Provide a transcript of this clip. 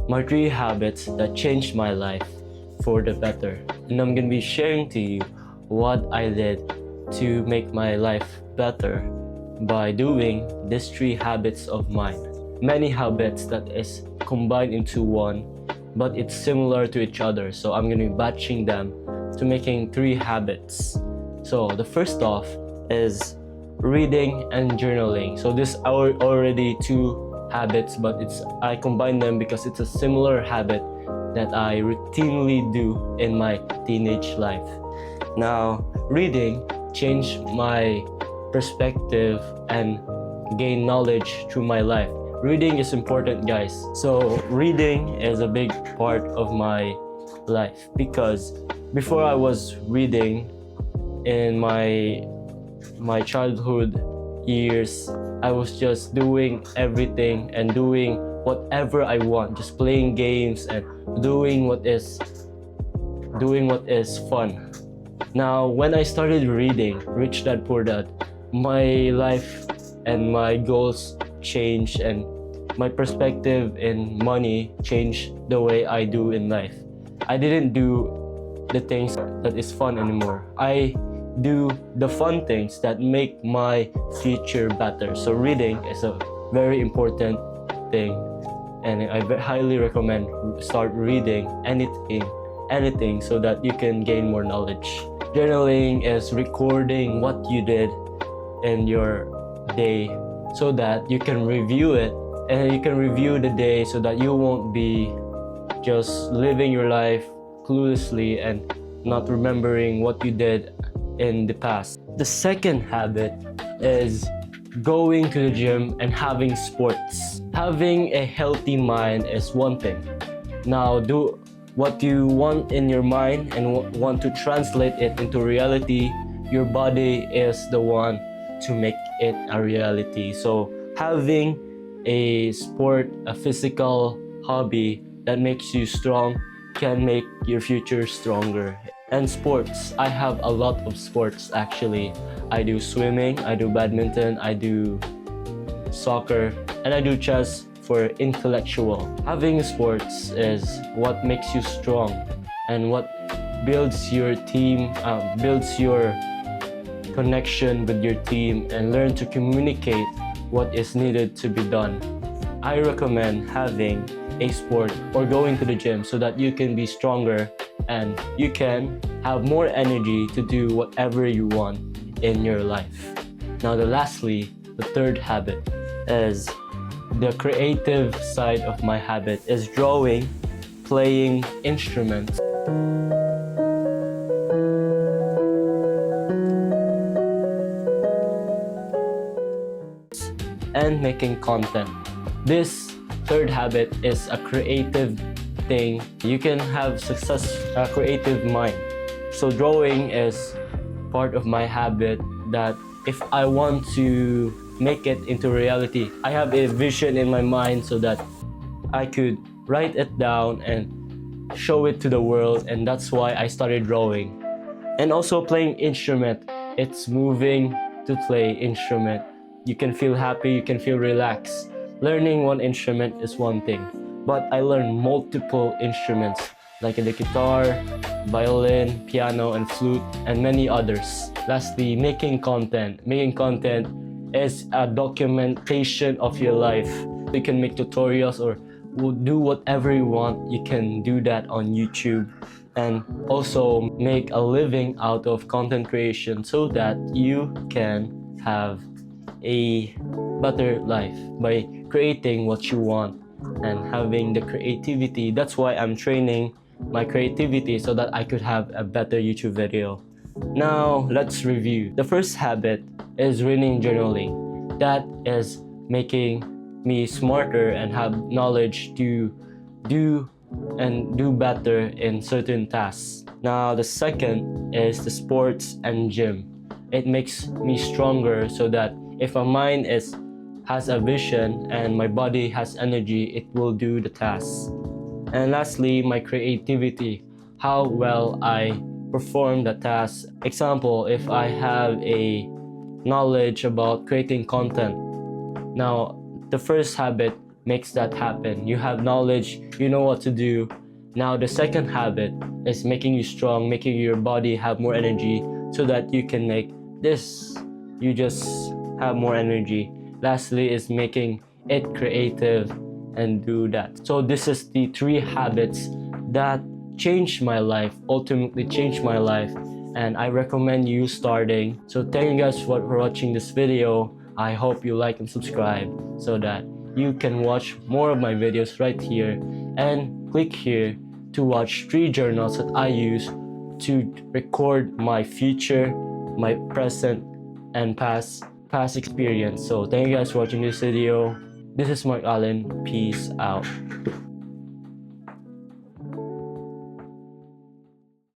my 3 habits that changed my life for the better. And I'm gonna be sharing to you what I did to make my life better by doing these 3 habits of mine. Many habits that is combined into one, but it's similar to each other. So I'm gonna be batching them to making 3 habits. So the first off is reading and journaling. So this are already 2 habits, but I combine them because it's a similar habit that I routinely do in my teenage life. Now, reading changed my perspective and gain knowledge through my life. Reading is important, guys. So reading is a big part of my life because before I was reading in my childhood years, I was just doing everything and doing whatever I want, just playing games and doing what is fun. Now, when I started reading Rich Dad Poor Dad, my life and my goals changed and my perspective in money changed the way I do in life. I didn't do the things that is fun anymore. I do the fun things that make my future better. So reading is a very important thing, and I highly recommend start reading anything so that you can gain more knowledge. Journaling is recording what you did in your day so that you can review it, and you can review the day so that you won't be just living your life cluelessly and not remembering what you did in the past. The second habit is going to the gym and having sports. Having a healthy mind is one thing. Now, do what you want in your mind and want to translate it into reality. Your body is the one to make it a reality. So having a sport, a physical hobby that makes you strong can make your future stronger. And sports, I have a lot of sports actually. I do swimming, I do badminton, I do soccer, and I do chess for intellectual. Having sports is what makes you strong and what builds your team, builds your connection with your team and learn to communicate what is needed to be done. I recommend having a sport or going to the gym so that you can be stronger and you can have more energy to do whatever you want in your life. Now, the 3rd habit is the creative side of my habit is drawing, playing instruments, and making content. This 3rd habit is a creative thing. You can have a creative mind. So drawing is part of my habit that if I want to make it into reality, I have a vision in my mind so that I could write it down and show it to the world, and that's why I started drawing. And also playing instrument. It's moving to play instrument. You can feel happy, you can feel relaxed. Learning one instrument is one thing, but I learned multiple instruments like the guitar, violin, piano, and flute, and many others. Lastly, making content. Making content is a documentation of your life. You can make tutorials or do whatever you want. You can do that on YouTube and also make a living out of content creation so that you can have a better life by creating what you want and having the creativity. That's why I'm training my creativity so that I could have a better YouTube video. Now, let's review. The first habit is reading, journaling. That is making me smarter and have knowledge to do better in certain tasks. Now, the second is the sports and gym. It makes me stronger so that if my mind has a vision and my body has energy, it will do the tasks. And lastly, my creativity, how well I perform the task. Example, if I have a knowledge about creating content. Now, the first habit makes that happen. You have knowledge, you know what to do. Now the second habit is making you strong, making your body have more energy so that you can make this. You just have more energy. Lastly is making it creative and do that. So this is the 3 habits that changed my life, ultimately changed my life, and I recommend you starting. So thank you guys for watching this video. I hope you like and subscribe so that you can watch more of my videos right here, and click here to watch 3 journals that I use to record my future, my present, and past experience. So thank you guys for watching this video. This is Mark Allen. Peace out.